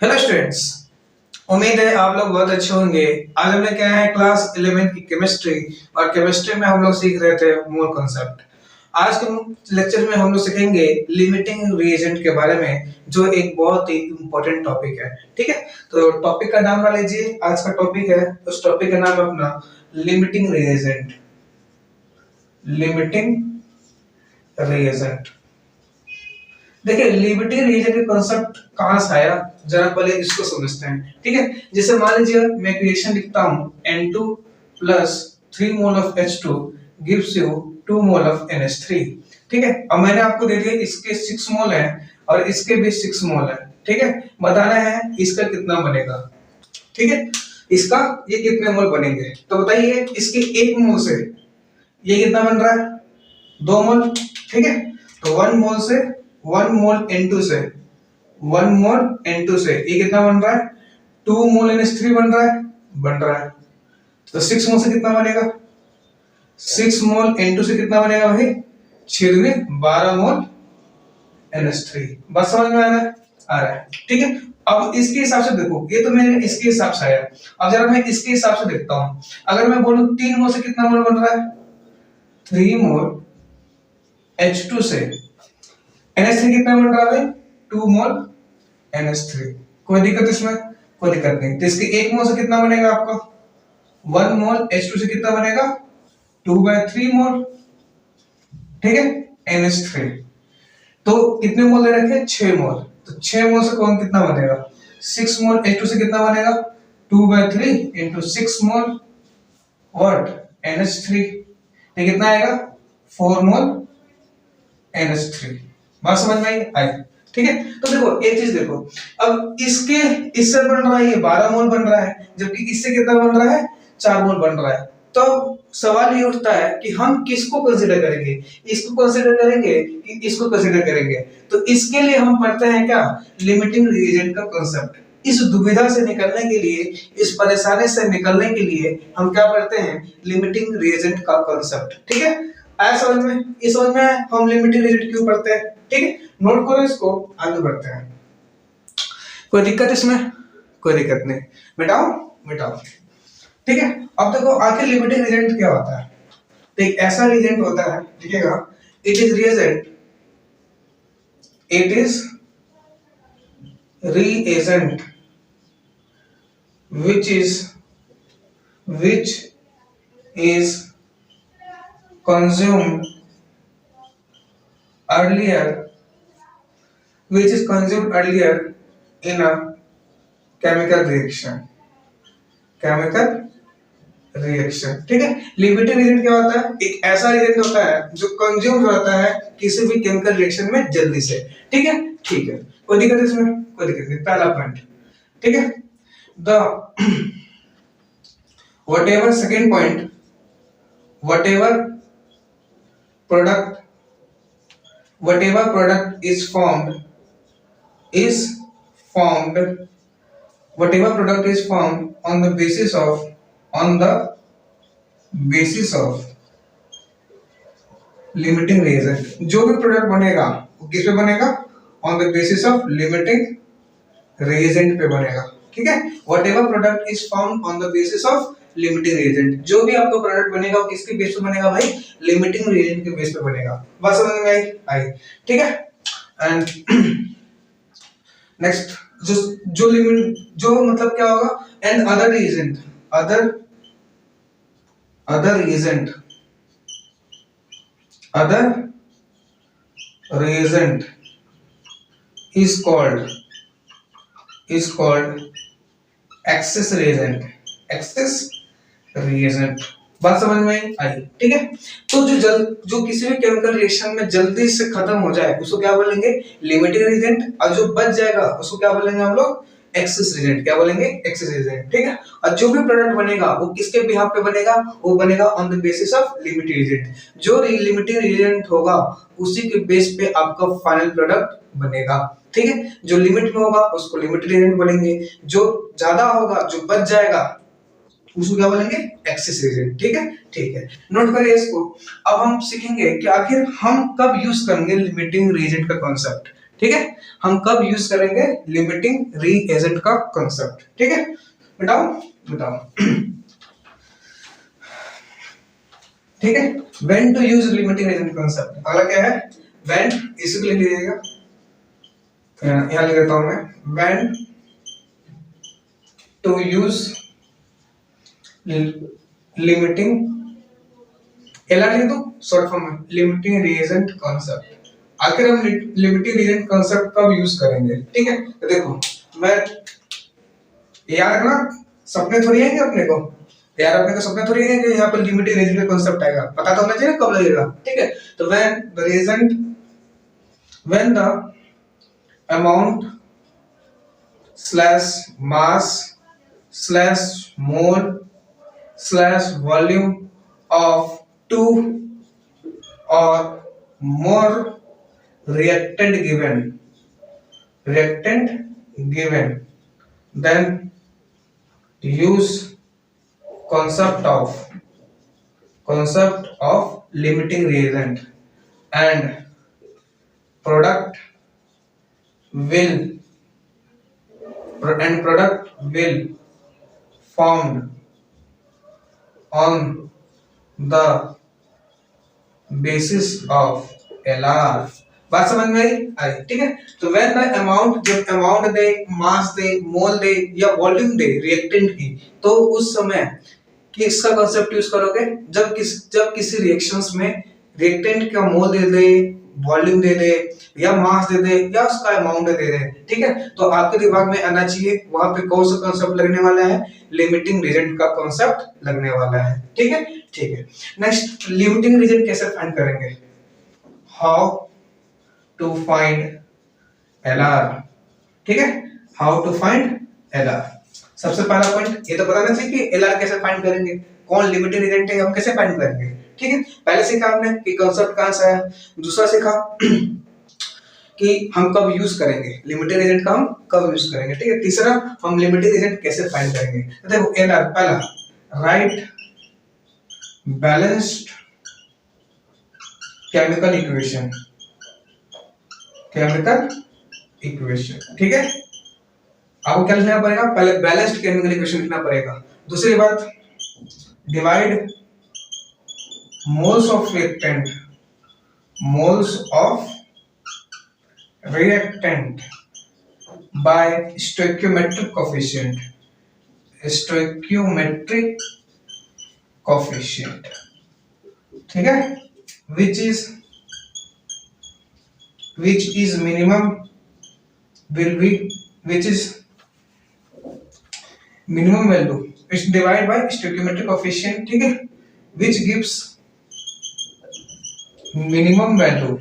Hello students. उम्मीद है आप लोग बहुत अच्छे होंगे। आज हमने क्या है क्लास 11 की केमिस्ट्री और केमिस्ट्री में हम लोग सीख रहे थे मोल कॉन्सेप्ट। आज के लेक्चर में हम लोग सीखेंगे लिमिटिंग रिएजेंट के बारे में, जो एक बहुत ही इंपॉर्टेंट टॉपिक है। ठीक है, तो टॉपिक का नाम ना लीजिए। आज का टॉपिक है, उस टॉपिक का नाम है अपना लिमिटिंग रिएजेंट। Limiting reagent. देखिए लिमिटिंग रीजन का कॉन्सेप्ट कहां से आया, जरा पहले इसको समझते हैं। ठीक है, जैसे मान लीजिए मैं इक्वेशन लिखता हूं N2 plus 3 mole of H2 gives you 2 mole of NH3। ठीक है, अब मैंने आपको दे दिया इसके 6 मोल है और इसके भी 6 मोल है। ठीक है, बताना है इसका कितना बनेगा। ठीक है, इसका ये कितने मोल बनेंगे, तो बताइए इसके 1 मोल से ये कितना बन रहा है, 2 मोल। ठीक है, तो 1 मोल से 1 मोल N2 से 1 मोल N2 से ये कितना बन रहा है, 2 मोल NH3 बन रहा है। तो 6 मोल से कितना बनेगा, 6 मोल N2 से कितना बनेगा भाई, 6 दूनी 12 मोल NH3। बस समझ में आ रहा है। ठीक है, अब इसके हिसाब से देखो, ये तो मैंने इसके हिसाब से आया। अब जरा मैं इसके हिसाब से देखता हूं। अगर मैं बोलूं 3 मोल से कितना मोल बन रहा है, 3 मोल H2 से NH3 कितना बन रहा है भाई, 2 मोल NH3। कोई दिक्कत इसमें, कोई दिक्कत नहीं। तो इसके 1 मोल से कितना बनेगा आपका, 1 मोल H2 से कितना बनेगा, 2/3 मोल। ठीक है, NH3। तो कितने मोल दे रखे, 6 मोल। तो 6 मोल से कौन कितना बनेगा, 6 मोल H2 से कितना बनेगा, 2/3 इंटू 6 मोल व्हाट NH3। ये कितना आएगा, 4 मोल NH3। बात समझ में आई। ठीक है, तो देखो एक चीज देखो, अब इसके इससे बन रहा है ये 12 मोल बन रहा है, जबकि इससे कितना बन रहा है, 4 मोल बन रहा है। तो सवाल ये उठता है कि हम किसको कंसीडर करेंगे, इसको कंसीडर करेंगे कि इसको कंसीडर करेंगे। तो इसके लिए हम पढ़ते हैं क्या, लिमिटिंग रिएजेंट का कांसेप्ट। इस दुविधा से निकलने के लिए, इस परेशानी से निकलने के लिए हम क्या पढ़ते हैं, लिमिटिंग रिएजेंट का कांसेप्ट। ठीक है, आया समझ में, इस समझ में हम लिमिटिंग रिएजेंट क्यों पढ़ते हैं। ठीक है, नोट करो इसको, आगे बढ़ते हैं। कोई दिक्कत इसमें, कोई दिक्कत नहीं, मिटाओ मिटाओ। ठीक है, अब देखो आखिर लिमिटिंग रिएजेंट क्या होता है। तो एक ऐसा रिएजेंट होता है, देखिएगा, it is reagent, it is reagent which is consumed earlier in a chemical reaction। ठीक है, लिमिटिंग रिएजेंट क्या होता है, एक ऐसा रिएजेंट होता है जो कंज्यूम होता है किसी भी केमिकल रिएक्शन में जल्दी से। ठीक है, ठीक है, कोई दिक्कत इसमें, कोई दिक्कत नहीं। पहला पॉइंट, ठीक है, the second point, whatever product is formed on the basis of limiting reagent. जो भी प्रोडक्ट बनेगा वो किस पे बनेगा, on the basis of limiting reagent पे बनेगा। ठीक है, whatever product is found on the basis of limiting reagent, जो भी आपका प्रोडक्ट बनेगा वो किसके बेस पे बनेगा भाई, लिमिटिंग रिएजेंट के बेस पे बनेगा। बात समझ में आई। ठीक है, एंड नेक्स्ट जो मतलब क्या होगा, and other reagent is called excess reagent। बात समझ में आई। ठीक है, तो जो किसी भी केमिकल रिएक्शन में जल्दी से खत्म हो जाए उसको क्या बोलेंगे, लिमिटिंग रिएजेंट। और जो बच जाएगा उसको क्या बोलेंगे हम लोग, एक्सेस रिएजेंट। क्या बोलेंगे, एक्सेस रिएजेंट। ठीक है, और जो भी प्रोडक्ट बनेगा वो किसके बिहाफ पे बनेगा, वो बनेगा on the basis of limiting reagent. जो लिमिटिंग रिएजेंट होगा उसी के बेस पे आपका फाइनल प्रोडक्ट बनेगा। ठीक है, जो लिमिट में होगा उसको लिमिटिंग रिएजेंट बोलेंगे, जो ज्यादा होगा, जो बच जाएगा उसको क्या बोलेंगे, एक्सेस रिएजेंट। ठीक है, ठीक है, नोट करिए इसको। अब हम सीखेंगे कि आखिर हम कब यूज करेंगे लिमिटिंग रिएजेंट का कॉन्सेप्ट। ठीक है, हम कब यूज करेंगे लिमिटिंग रीएजेंट का कॉन्सेप्ट, ठीक है, बताओ बताओ। ठीक है, when to use limiting reagent concept, अगला क्या है व्हेन, इसी को लिख लीजिएगा, यहां लिख देता हूं मैं, when to use limiting, LR लिख दो शॉर्ट फॉर्म में, लिमिटिंग रीएजेंट कॉन्सेप्ट। आखिर हम लिमिटिंग रीएजेंट कॉन्सेप्ट कब यूज करेंगे, ठीक है, तो देखो मैं याद रखना, सपने थोड़ी आएंगे अपने को यार, अपने को सपने थोड़ी आएंगे कि यहाँ पर लिमिटिंग रीएजेंट का कॉन्सेप्ट आएगा, पता तो होना चाहिए कब लगेगा, ठीक है। तो when the reagent, when the amount slash mass slash mole slash volume of two or more reactant given, then use concept of limiting reagent, and product will formed on the basis of LR। बात समझ में आई, ठीक है। तो when the amount, जब amount दे, मास दे, मोल दे या volume दे reactant की, तो उस समय किसका कांसेप्ट यूज करोगे, जब किसी रिएक्शंस में रिएक्टेंट का मोल दे दे, वॉल्यूम दे दे या मास दे दे या उसका अमाउंट दे दे, ठीक है। तो आपके दिमाग में आना चाहिए वहां पे कौन सा कांसेप्ट लगने वाला है, लिमिटिंग रीजन का कांसेप्ट लगने वाला है, ठीक है, ठीक है। नेक्स्ट, लिमिटिंग रीजन कैसे फाइंड करेंगे, हाउ टू फाइंड एलआर, ठीक है, हाउ टू फाइंड एलआर। सबसे पहला पॉइंट ये तो बताना चाहिए कि एलआर कैसे फाइंड करेंगे, कौन लिमिटिंग रीजन है, हम कैसे फाइंड करेंगे, ठीक है। पहले सीखा हमने कि कांसेप्ट कहां से आया, दूसरा सीखा कि हम कब यूज करेंगे लिमिटिंग एजेंट का, हम कब यूज करेंगे, ठीक है। तीसरा, हम लिमिटिंग एजेंट कैसे फाइंड करेंगे। तो देखो एलआर, पहला राइट बैलेंस्ड केमिकल इक्वेशन, ठीक है। आपको क्या लिखना पड़ेगा, पहले बैलेंस्ड केमिकल इक्वेशन लिखना पड़ेगा। दूसरी बात, divide moles of reactant by stoichiometric coefficient, ठीक है, which is minimum value is divided by stoichiometric coefficient, ठीक है, which gives minimum value,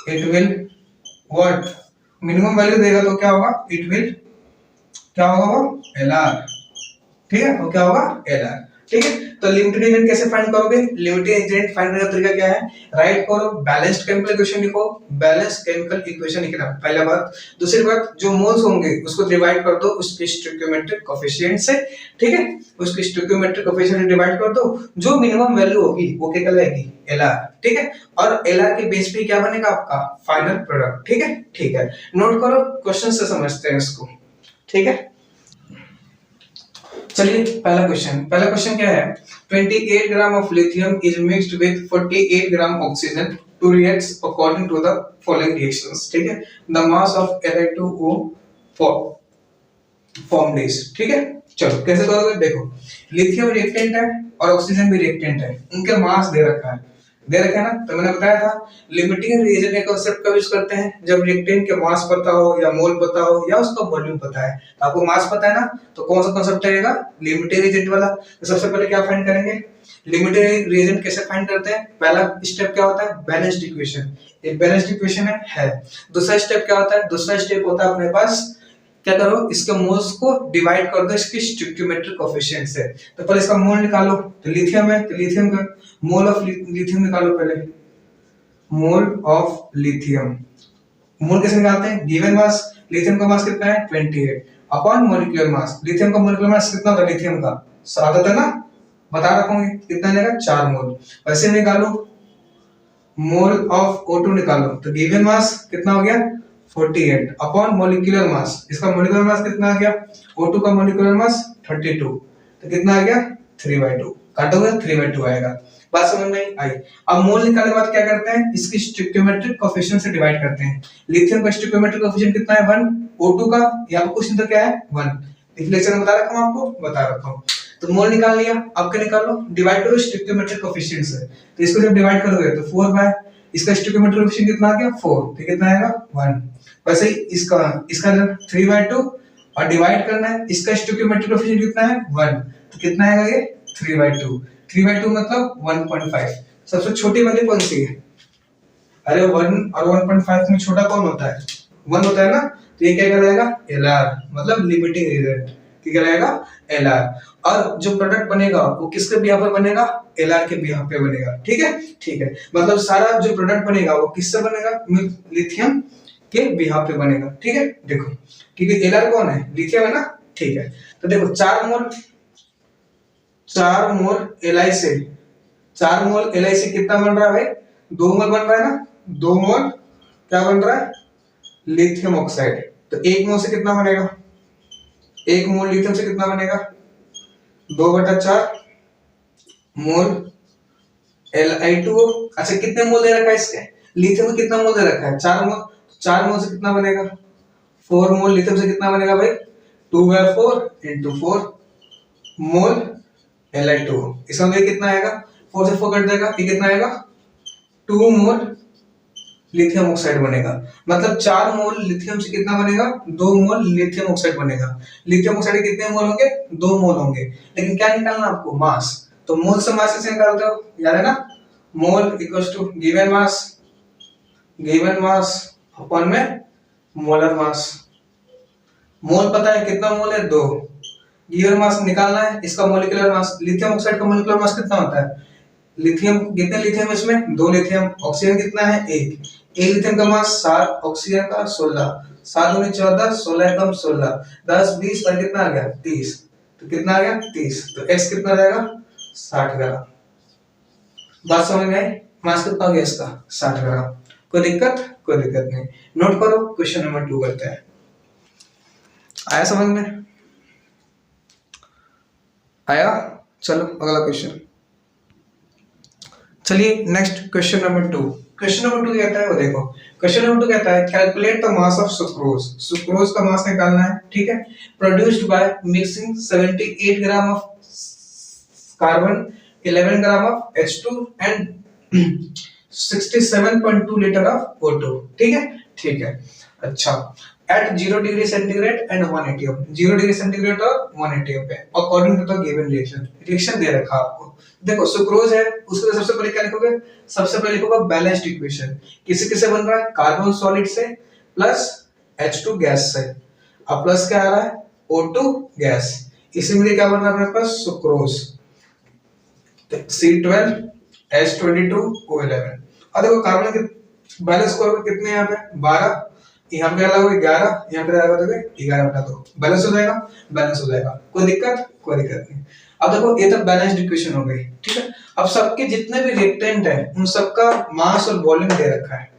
it will what, minimum value देगा तो क्या होगा, it will क्या होगा वो LR, ठीक है, वो क्या होगा LR, ठीक है। तो लिमिटिंग एजेंट कैसे फाइंड करोगे, लिमिटिंग एजेंट फाइंड करने का तरीका क्या है, राइट करो बैलेंस्ड केमिकल इक्वेशन लिखो, बैलेंस्ड केमिकल इक्वेशन लिखना पहला बात। दूसरी बात, जो मोल्स होंगे उसको डिवाइड कर दो उसके स्टोइकियोमेट्रिक कोएफिशिएंट से, ठीक है, उसके स्टोइकियोमेट्रिक कोएफिशिएंट से डिवाइड कर दो, जो मिनिमम वैल्यू होगी वो क्या कहलाएगी, LR, ठीक है। और LR के बेस पे क्या बनेगा आपका फाइनल प्रोडक्ट, ठीक है, ठीक है। नोट करो, क्वेश्चन से समझते हैं इसको, ठीक है। चलिए पहला क्वेश्चन क्या है, 28 gram of lithium is mixed with 48 gram oxygen to reacts according to the following reactions, ठीक है। The mass of Li2O formed is, ठीक है। चलो कैसे करोगे, देखो लिथियम रिएक्टेंट है और ऑक्सीजन भी रिएक्टेंट है, उनके मास दे रखा है ना, तो मैंने बताया था लिमिटिंग रिएजेंट का कांसेप्ट कब यूज करते हैं, जब रिएक्टेंट के मास पता हो या मोल पता हो या उसका वॉल्यूम पता है। तो आपको मास पता है ना, तो कौन सा कांसेप्ट रहेगा, लिमिटिंग रिएजेंट वाला। तो सबसे पहले क्या फाइंड करेंगे, लिमिटिंग रिएजेंट कैसे फाइंड करते हैं, पहला स्टेप क्या होता है, बैलेंस्ड इक्वेशन, एक बैलेंस्ड इक्वेशन है। दूसरा स्टेप क्या होता है, दूसरा स्टेप होता है अपने पास, क्या करो इसके मोल्स को डिवाइड कर दो इसके स्टोइकियोमेट्रिक कोएफिशिएंट से। तो पहले इसका मोल निकालो, तो लिथियम है तो लिथियम का मोल ऑफ लिथियम निकालो, पहले मोल ऑफ लिथियम, मोल कैसे निकालते हैं, गिवन मास, लिथियम का मास कितना है 28 अपॉन मॉलिक्यूलर मास, लिथियम का मॉलिक्यूलर मास कितना होता है लिथियम का, आदत है ना, बता रखूंगी कितना लेगा 4 मोल। वैसे निकालो मोल ऑफ O2 निकालो, तो गिवन मास कितना हो गया 48 अपॉन मॉलिक्यूलर मास, इसका मॉलिक्यूलर मास कितना आ गया, O2 का मॉलिक्यूलर मास 32, तो कितना आ गया 3/2, काटोगे 3/2 आएगा। बात समझ में आई। अब मोल निकालने के बाद क्या करते हैं, इसकी स्टोइकियोमेट्रिक कोएफिशिएंट से डिवाइड करते हैं। लिथियम का स्टोइकियोमेट्रिक कोएफिशिएंट कितना है 1, O2 का यहाँ पे क्वेश्चन तो क्या है 1, पिछले लेक्चर में बता रखा हूं आपको, बता रखा हूं। तो मोल निकाल लिया, अब क्या निकालो, डिवाइड करो स्टोइकियोमेट्रिक कोएफिशिएंट से, तो इसको जब डिवाइड करोगे तो 4 बाय इसका स्टोइकियोमेट्रिक कोएफिशिएंट कितना आ गया 4, तो कितना आएगा 1। वैसे ही इसका 3/2 और डिवाइड करना है, इसका स्टोइकियोमेट्रिक कोएफिशिएंट कितना है 1, तो कितना आएगा ये 3/2, 3/2 मतलब 1.5। सबसे छोटी वैल्यू कौन सी है, अरे 1 और 1.5 में छोटा कौन होता है 1 होता है ना, तो ये क्या कहलाएगा LR, मतलब लिमिटिंग रीजन, क्या कहलाएगा LR। और जो प्रोडक्ट बनेगा वो किसके बिहाफ पर बनेगा, LR के बिहाफ पे बनेगा, ठीक है, ठीक है। मतलब सारा जो प्रोडक्ट बनेगा वो किससे बनेगा, लिथियम के बिहाफ पे बनेगा, ठीक है। देखो क्योंकि LR कौन है, लिथियम है ना, ठीक है। तो देखो 4 मोल Li से, 4 मोल Li से कितना बन रहा है भाई, 2 मोल बन रहा है ना, 2 मोल क्या बन रहा है लिथियम ऑक्साइड। तो 1 मोल से कितना बनेगा, 1 मोल लिथियम से कितना बनेगा 2/4 मोल Li2O। अच्छा कितने मोल दे रखा है इसके, लिथियम में कितना मोल दे रखा है 4 मोल, 4 मोल से कितना बनेगा 4 मोल लिथियम से कितना बनेगा भाई 2/4 into 4 मोल Li2O। इसका मतलब कितना आएगा, 4 से 4 कट जाएगा, ये कितना आएगा 2 मोल लिथियम ऑक्साइड बनेगा। मतलब 4 मोल लिथियम से कितना बनेगा 2 मोल लिथियम ऑक्साइड बनेगा। लिथियम ऑक्साइड के कितने मोल होंगे 2 मोल होंगे, लेकिन क्या निकालना आपको मास, तो मोल से मास कैसे निकालते हो, याद है ना, mole equals to given mass upon में मोलर मास। मोल पता है कितना मोल है 2, गिवन मास निकालना है इसका मॉलिक्यूलर मास। लिथियम ऑक्साइड का मॉलिक्यूलर मास कितना होता है, लिथियम कितने लिथियम इसमें 2 लिथियम, ऑक्सीजन कितना है 1 लिथियम का मास 7, ऑक्सीजन का 16, 7 दूनी 14, 16 एकम 16, 10 20 और कितना आ गया 30, तो कितना आ गया 30, तो x कितना रहेगा 60 ग्राम। बात समझ में आई, मास कितना हो गया इसका 60 ग्राम। कोई दिक्कत नहीं, नोट करो। क्वेश्चन नंबर 2 करते हैं, आया समझ में, आया। चलो अगला क्वेश्चन, चलिए next question number 2। Question number 2 कहता है, वो देखो क्वेश्चन नंबर 2 कहता है calculate the mass of sucrose. Sucrose का मास निकालना है, ठीक है। Produced by mixing 78 gram of carbon, 11 gram of H2 and 67.2 litre of O2, ठीक है। अच्छा at 0 degree centigrade and 180 0 degree centigrade और 180 पे according to the given reaction दे रखा आपको। देखो सुक्रोज है, उसके सबसे पहले क्या लिखोगे, सबसे पहले लिखोगे बैलेंस्ड इक्वेशन। किससे बन रहा है, कार्बन सॉलिड से प्लस H2 गैस से, अब प्लस क्या आ रहा है O2 गैस, इसीलिए क्या बन रहा है अपने पास सुक्रोज, C12H22O11। अब देखो कार्बन के बैलेंस स्कोर कितने यहाँ पे 12, यहाँ पे लगा 11, यहाँ पे लगा दोगे 11 बटा 2, बैलेंस हो जाएगा। कोई दिक्कत नहीं। अब देखो ये तो बैलेंस्ड इक्वेशन हो गई, ठीक है। अब सबके जितने भी रिएक्टेंट है उन सबका मास और वॉल्यूम दे रखा है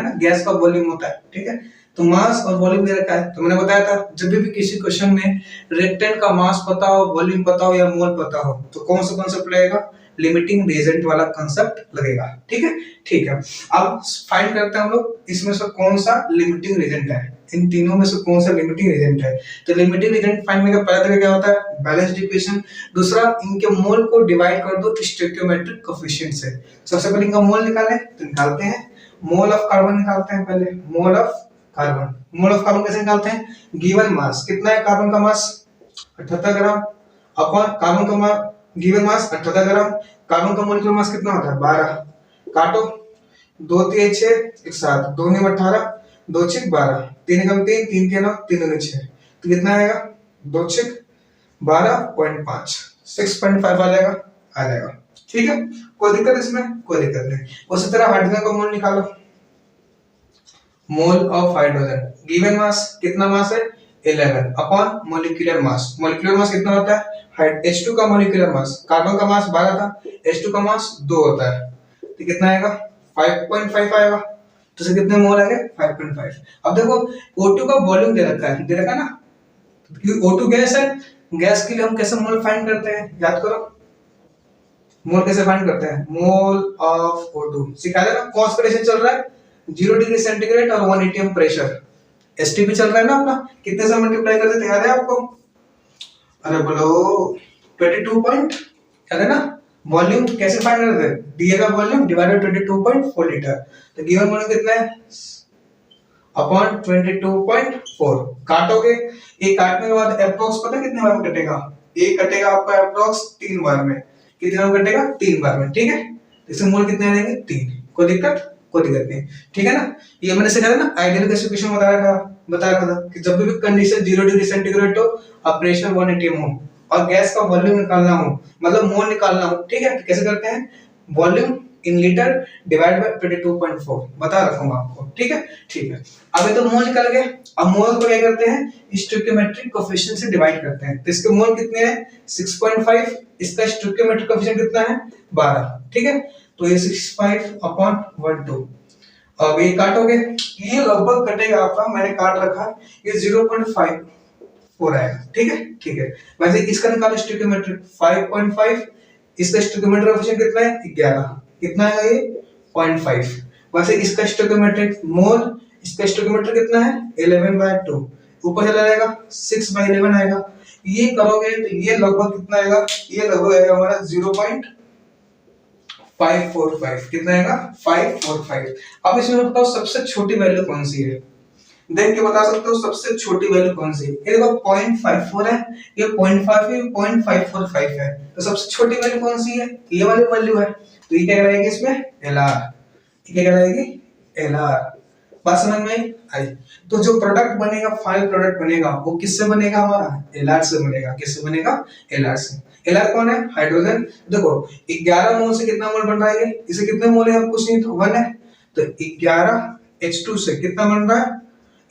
ना, गैस का वॉल्यूम होता है, ठीक है। तो मास और वॉल्यूम दे रखा है, तो मैंने बताया था जब भी किसी क्वेश्चन में रिएक्टेंट का मास पता हो, वॉल्यूम पता हो या मोल पता हो, तो कौन सा कॉन्सेप्ट लगेगा, लिमिटिंग रिएजेंट वाला कांसेप्ट लगेगा, ठीक है। अब फाइंड करते हैं हम लोग इसमें से कौन सा लिमिटिंग रिएजेंट है, इन तीनों में से कौन सा लिमिटिंग रिएजेंट है। तो लिमिटिंग रिएजेंट फाइंड करने का पहला तरीका क्या होता है, बैलेंस्ड इक्वेशन। दूसरा इनके मोल को डिवाइड कर दो स्टोइकियोमेट्रिक कोएफिशिएंट से। सबसे पहले इनका मोल निकालें, तो निकालते हैं मोल ऑफ कार्बन निकालते हैं पहले, मोल ऑफ कार्बन कैसे निकालते हैं, गिवन मास कितना है कार्बन का मास 78 ग्राम अपॉन कार्बन का मास, गिवन मास 78 ग्राम, कार्बन का मोलिक्यूलर मास कितना होता है 12, काटो 2 3 6 1 7, 2 9 18, 2 6 12, 3 कम 3 3 के 9 3 9 6, तो कितना आएगा 2 6 12.5, 6.5 आ जाएगा, ठीक है। कोई दिक्कत इसमें, कोई दिक्कत नहीं। उसी तरह हाइड्रोजन का मोल निकालो, mole of hydrogen, given mass कितना मास है 11 अपॉन मॉलिक्यूलर मास कितना होता है H2 का मॉलिक्यूलर मास, कार्बन का मास 12 था, H2 का मास 2 होता है, तो कितना आएगा 5.5 आएगा, तो इसे कितने मोल आएंगे 5.5। अब देखो O2 का वॉल्यूम दे रखा है, दे रखा है ना, क्योंकि O2 गैस है, गैस के लिए हम कैसे मोल फाइंड करते हैं, याद करो मोल कैसे फाइंड करते हैं, मोल ऑफ O2 सिखाया था ना। कॉन्सेंट्रेशन चल रहा है 0 डिग्री सेंटीग्रेड और 1 atm प्रेशर, एसटीपी चल रहा है ना अपना, कितने से मल्टीप्लाई करते थे याद है आपको, अरे बोलो 22 पॉइंट, याद है ना। वॉल्यूम कैसे फाइंड करते थे, दिएगा वॉल्यूम डिवाइडेड 22.4 लीटर, तो गिवन वॉल्यूम कितना है अपॉन 22.4। काटोगे, ये काटने के बाद अप्रोक्स पता कितने बार में कटेगा, ये कटेगा आपका अप्रोक्स 3 बार में, कितने बार कटेगा 3 बार में, ठीक है। इससे मोल कितने आ जाएंगे 3, कोई दिक्कत नहीं, ठीक है ना। ये मैंने सिखाया था ना, आइडियल गैसिफिकेशन बताया था कि जब भी कंडीशन 0 डिग्री सेंटीग्रेड हो और प्रेशर 1 atm हो और गैस का वॉल्यूम निकालना हो, मतलब मोल निकालना हो, ठीक है, तो कैसे करते हैं, volume in litre divide by 22.4 बता रखूंगा आपको, ठीक है। अब तो मोल निकल गए, अब मोल को क्या करते हैं, स्टोइकियोमेट्रिक कोएफिशिएंट से डिवाइड करते हैं, तो इसके मोल कितने हैं 6.5, इसका स्टोइकियोमेट्रिक कोएफिशिएंट कितना है 12, ठीक है। तो ये 65/12, अब ये काटोगे, ये लगभग कटेगा आपका, मैंने काट रखा, ये 0.54 आएगा, ठीक है। वैसे इसका निकालो स्टोइकियोमेट्रिक 5.5, इसका स्टोइकियोमेट्रिक कोएफिशिएंट कितना है 11, कितना आएगा ये 0.5। वैसे इसका स्टोइकियोमेट्रिक मोल, इसका स्टोइकियोमेट्रिक कितना है 11/2, ऊपर चला जाएगा 6/11 आएगा। ये करोगे तो ये लगभग कितना आएगा, ये लगभग आएगा हमारा 0.545, कितना आएगा 545। अब इसमें बताओ सबसे छोटी वैल्यू कौन सी है, देख के बता सकते हो सबसे छोटी वैल्यू कौन सी है। ये देखो 0.54 है, ये 0.5 है, 0.545 है, तो सबसे छोटी वैल्यू कौन सी है, ये वाली वैल्यू है, तो ये क्या कहलाएगी इसमें LR, ये क्या कहलाएगी LR। बात समझ में आई। तो जो प्रोडक्ट बनेगा, फाइनल प्रोडक्ट बनेगा, वो किससे बनेगा हमारा LR से बनेगा, किससे बनेगा LR से। LR कौन है, हाइड्रोजन। देखो 11 मोल से कितना मोल बन रहा है, इसे कितने मोल है, कुछ नहीं तो 1 है, तो 11 H2 से कितना बन रहा है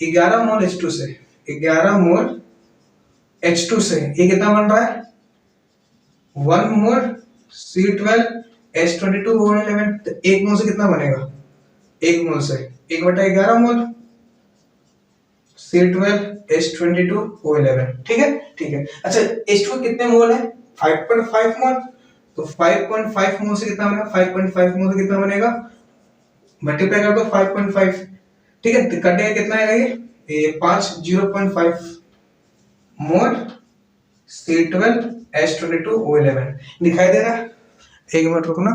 11 मोल H2 से, 11 मोल H2 से ये कितना बन रहा है 1 मोल C12H22O11, तो 1 मोल से कितना बनेगा, 1 मोल से 1/11 मोल C12H22O11, ठीक है। अच्छा H2 कितने मोल है 5.5 मोल, तो 5.5 मोल से कितना बनेगा, 5.5 मोल से कितना बनेगा, मल्टीप्लाई कर दो 5.5, ठीक है, तो कटेगा कितना आएगा ये 5 0.5 मोल C12H22O11 दिखाई दे रहा है, एक मिनट रुकना,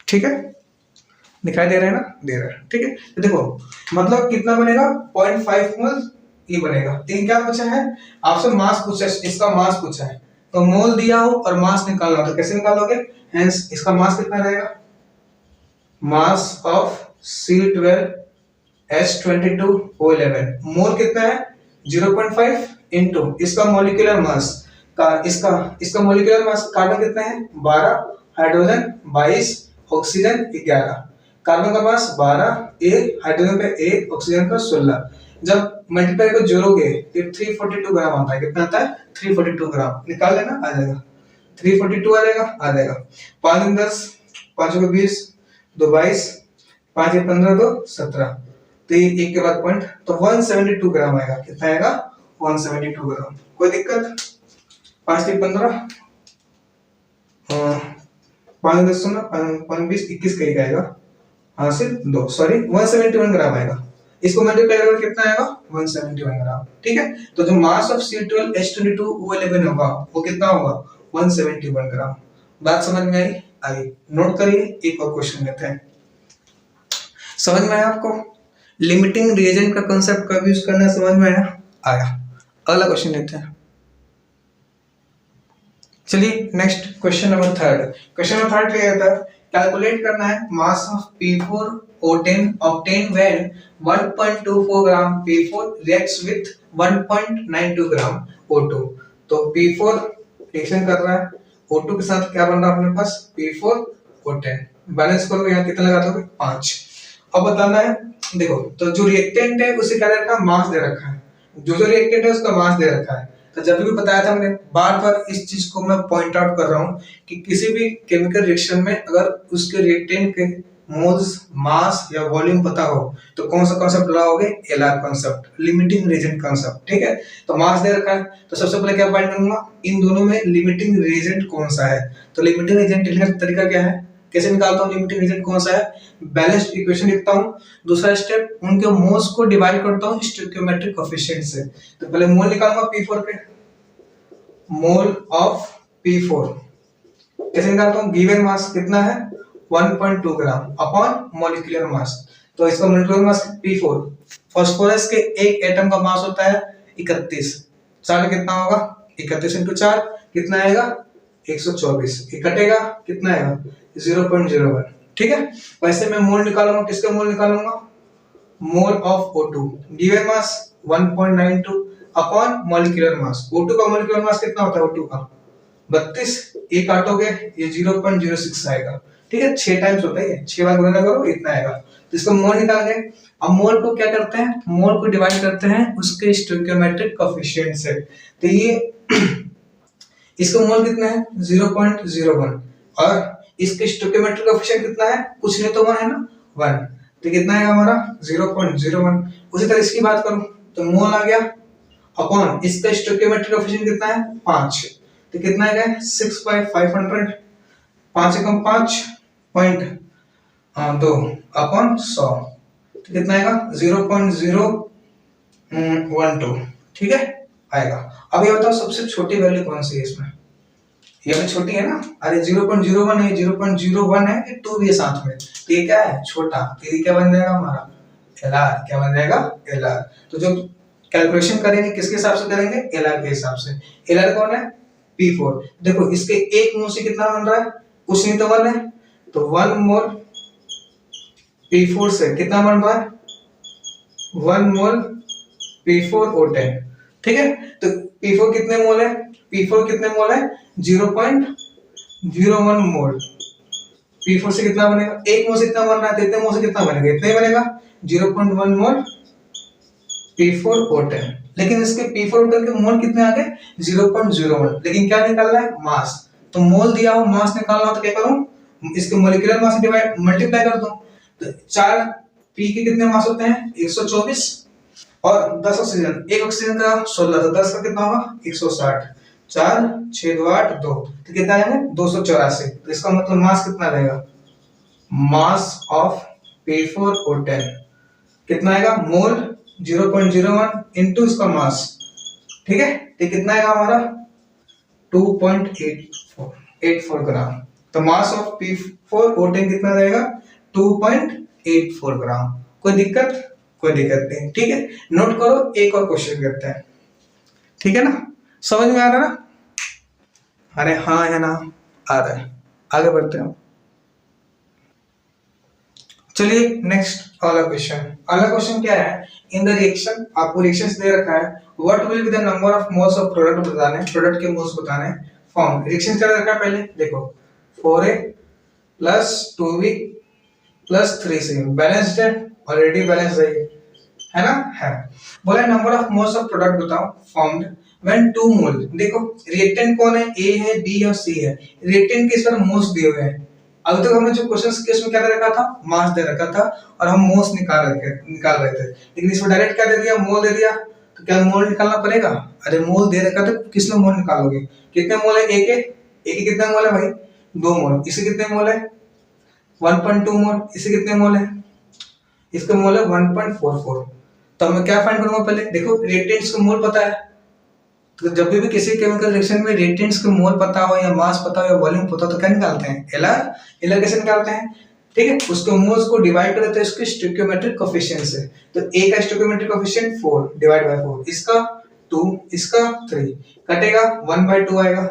ठीक है, दिखाई दे रहा है ना, दे रहा है, ठीक है। तो देखो मतलब कितना बनेगा 0.5 मोल ये बनेगा। तीन क्या पूछा है आपसे, मास पूछा है, इसका मास पूछा है, तो मोल दिया हो और मास निकालना हो तो कैसे निकालोगे, हेंस इसका मास कितना रहेगा, मास ऑफ C12H22O11 मोल कितना है 0.5 इनटू इसका मॉलिक्यूलर मास का, इसका मॉलिक्यूलर मास कार्बन कितना है 12, हाइड्रोजन 22, ऑक्सीजन 11, कार्बन का मास 12, ए हाइड्रोजन पे 1, ऑक्सीजन का 16, जब मल्टीप्लाई को जोड़ोगे तो 342 ग्राम आता है, कितना आता है 342 ग्राम, निकाल लेना आ जाएगा 342 आ जाएगा 5 × 10 5 × 20 2 22 5 × 15 2 17, तो ये एक के बाद पॉइंट, तो 172 ग्राम आएगा, कितना आएगा 172 ग्राम। कोई दिक्कत, 5 × 15 5 × 10 सुना 5 20 21 का ही आएगा, हाँ सिर्फ 2 सॉरी 171 ग्राम आएगा, इसको मल्टीप्लाई करोगे कितना आएगा 171 ग्राम, ठीक है। तो जो मास ऑफ C12H22O11 होगा वो कितना होगा 171 ग्राम। बात समझ में आई, नोट करिए, एक और क्वेश्चन लेते हैं। समझ में आया आपको, लिमिटिंग रिएजेंट का कांसेप्ट कब यूज करना है, समझ में आया। अगला क्वेश्चन लेते हैं, चलिए next question number 3। Question number 3 क्या कहता है, कैलकुलेट करना है mass of P4O10 obtained when 1.24 gram P4 reacts with 1.92 gram O2। तो P4 रिएक्शन कर रहा है O2 के साथ, क्या बन रहा है अपने पास P4O10, बैलेंस करो, यहाँ कितना लगा दोगे 5। अब बताना है, देखो तो जो रिएक्टेंट है उसे क्या रखा है मास दे रखा है, जो रिएक्टेंट है उसका मास दे रखा है। तो जब भी बताया था मैंने, बार बार इस चीज को मैं पॉइंट आउट कर रहा हूँ कि किसी भी केमिकल रिएक्शन में अगर उसके रिएक्टेंट के मोल्स, मास या वॉल्यूम पता हो तो कौन सा कॉन्सेप्ट लगाओगे? LR concept, limiting reagent concept. ठीक है, तो मास दे रखा है तो सबसे पहले क्या फाइंड करूंगा, इन दोनों में लिमिटिंग रिएजेंट कौन सा है। तो लिमिटिंग रिएजेंट लिखने का तरीका क्या है, कैसे निकालता हूँ लिमिटिंग रिएजेंट कौन सा है, बैलेंस्ड इक्वेशन लिखता हूँ। दूसरा स्टेप, उनके मोल्स को डिवाइड करता हूँ स्टोइकियोमेट्रिक कोएफिशिएंट से। तो पहले मोल निकालूंगा P4 के, मोल ऑफ P4 कैसे निकालता हूँ, गिवन मास कितना है 1.2 ग्राम अपॉन मॉलिक्यूलर मास। तो इसका मॉलिक्यूलर मास P4, फास्फोरस के एक एटम का मास होता है 31, 4 कितना होगा 31 इंटू 4 कितना आएगा 124, ये कटेगा कितना आएगा 0.01। ठीक है, वैसे मैं मोल निकालूंगा, किसके मोल निकालूंगा, mole of O2 given mass 1.92 upon molecular mass. O2 का मॉलिक्यूलर मास कितना होता है, O2 का 32, एक काटोगे ये 0.06 आएगा। ठीक है, 6 टाइम्स होता है, 6 बार गुणा करो इतना आएगा। तो इसको मोल निकाल गए। अब मोल को क्या करते हैं, मोल को डिवाइड करते हैं उसके स्टोइकियोमेट्रिक कोएफिशिएंट से। तो ये इसका मोल कितना है 0.01 और इसके स्टोइकियोमेट्रिक कोएफिशिएंट कितना है, कुछ नहीं तो 1 है ना, 1। तो कितना आएगा हमारा 0.01। उसी तरह इसकी बात करूं तो मोल आ गया अपॉन इसका स्टोइकियोमेट्रिक कोएफिशिएंट कितना है 5, तो कितना आएगा 6/500, 5 से कम 5.2 अपॉन 100, तो कितना आएगा 0.012। ठीक है आएगा। अब ये बताओ सबसे छोटी वैल्यू कौन सी है इसमें, ये भी छोटी है ना, अरे 0.01 है, 0.01 है, ये 2 भी है साथ में, तो ये क्या है छोटा, तो ये क्या बन जाएगा हमारा एलआर, क्या बन जाएगा एलआर। तो जो कैलकुलेशन करेंगे किसके हिसाब से करेंगे, एलआर के हिसाब से। एलआर कौन है P4। देखो इसके एक मोल से कितना बन रहा है, कुछ नहीं तो 1 है, तो 1 मोल P4 से कितना बन रहा है 1 मोल P4O10। ठीक है, तो P4 कितने मोल है, P4 कितने मोल है 0.01 मोल। P4 से कितना बनेगा, एक मोल से कितना बन रहा है, तो इतने मोल से कितना बनेगा, इतना ही बनेगा 0.1 मोल P4O10। लेकिन इसके P4O10 के मोल कितने आ गए 0.01, लेकिन क्या निकालना है मास। तो मोल दिया हो, मास निकालना हो तो क्या करूं, इसके मॉलिक्यूलर मास डिवाइड मल्टीप्लाई कर दूं। तो 4 P के कितने मास होते हैं 124 और 10 ऑक्सीजन, एक ऑक्सीजन का 16, तो 10 का कितना होगा 160, 4 6 2 8 2, तो कितना आएगा 284। तो इसका मतलब मास कितना रहेगा, मास ऑफ P4O10 कितना आएगा, मोल 0.01 इनटू इसका मास। ठीक है, तो कितना आएगा हमारा 2.84 ग्राम। तो मास ऑफ P4O10 कितना रहेगा 2.84 ग्राम। कोई दिक्कत, कोई दिक्कत नहीं। ठीक है, नोट करो, एक और क्वेश्चन करते हैं। ठीक है ना, समझ में आ रहा ना, अरे हाँ है ना, आ रहा है, आगे बढ़ते हैं। चलिए नेक्स्ट अगला क्वेश्चन। अगला क्वेश्चन क्या है, इन द रिएक्शन, आपको रिएक्शंस दे रखा है, what will be the number of moles of product बताने, प्रोडक्ट के मोल्स बताने। फॉर्म रिएक्शन क्या रखा है पहले देखो, 4A plus 2B plus 3C balanced है, ऑलरेडी बैलेंस है ना, है। बोला number of moles of product बताओ फॉर्म्ड व्हेन 2 मोल। देखो रिएक्टेंट कौन है, A है, B और C है। रिएक्टेंट के इस पर मोल्स दिए हुए हैं। अभी तक हमने जो क्वेश्चंस के इसमें क्या दे रखा था, मास दे रखा था और हम मोल्स निकाल रहे थे, लेकिन इसमें डायरेक्ट क्या दे दिया, मोल दे दिया। तो क्या मोल निकालना पड़ेगा, अरे मोल दे रखा तो किस लिए मोल निकालोगे, कितने मोल है, एक के कितने मोल है भाई 2 मोल, इसे कितने मोल है 1.2 मोल, इसे कितने मोल है, इसका मोल है 1.44। तो मैं क्या फाइंड करूंगा, पहले देखो रिएक्टेंट्स का मोल पता है, तो जब भी किसी केमिकल रिएक्शन में रिएक्टेंट्स का मोल पता हो या मास पता हो या वॉल्यूम पता हो तो क्या निकालते हैं, एलआर। एलआर कैसे निकालते हैं, ठीक है, उसके मोल्स को डिवाइड कर देते हैं उसके स्टोइकियोमेट्रिक कोएफिशिएंट से। तो A का स्टोइकियोमेट्रिक कोएफिशिएंट 4 डिवाइड बाय 4, इसका 2, इसका 3, कटेगा 1/2 आएगा,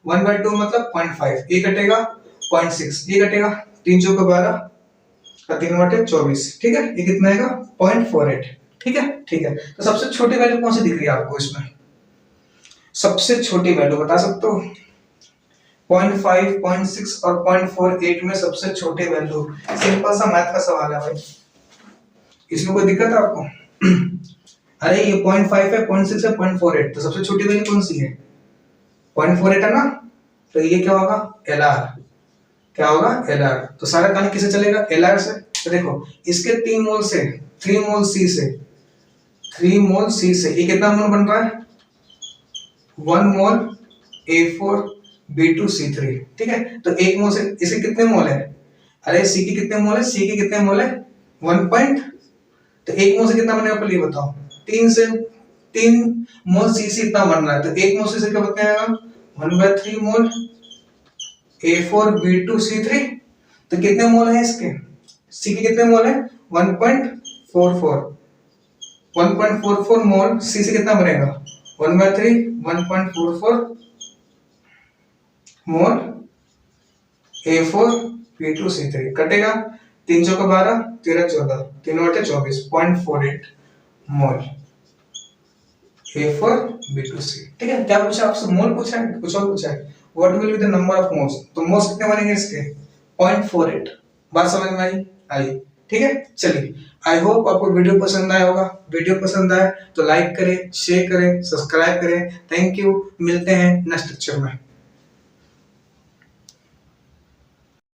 1/2 मतलब 0.5, ये कटेगा 0.6, ये कटेगा 3 चौक 12 का 3/24। ठीक है, ये कितना आएगा 0.48। ठीक है, ठीक है। तो सबसे छोटी वैल्यू कौन सी दिख रही है आपको इसमें, सबसे छोटी वैल्यू बता सकते हो, 0.5, 0.6 और 0.48 में सबसे छोटी वैल्यू। सिंपल सा मैथ का सवाल है भाई, इसमें कोई दिक्कत है आपको अरे ये 0.5 है, 0.6 है, 0.48, तो सबसे छोटी वैल्यू कौन सी है 0.48 है ना, तो ये क्या होगा एलआर। क्या होगा एलआर। तो सारा कहानी किसे चलेगा, एलआर से। तो देखो इसके 3 मोल से 3 मोल सी से 3 मोल सी से ये कितना मोल बन रहा है, 1 मोल A4B2C3, ठीक है। तो 1 मोल से इसे कितने मोल है, अरे सी के कितने मोल है, सी के कितने मोल है 1 पॉइंट, तो 1 मोल से कितना बनेगा पहले ये बताओ, 3 मोल सी से इतना बन रहा है, तो 1 मोल से क्या बताएगा 1/3 मोल A4B2C3। तो कितने मोल है इसके, सी के कितने मोल है 1.44, 1.44 मोल सी से कितना बनेगा 1/3 1.44 मोल A4B2C3 कटेगा, 3 चौका 12 13 14 3 बटे 24 0.48 मोल A4B2C, ठीक है। क्या पूछा आपसे, मोल पूछा है, कुछ और पूछा है, what will be the number of moles, तो मोल्स कितने बनेंगे इसके 0.48। बात समझ में आई, ठीक है। चलिए आई होप आपको वीडियो पसंद आया होगा, वीडियो पसंद आए तो लाइक करें, शेयर करें, सब्सक्राइब करें। थैंक यू, मिलते हैं नेक्स्ट लेक्चर में।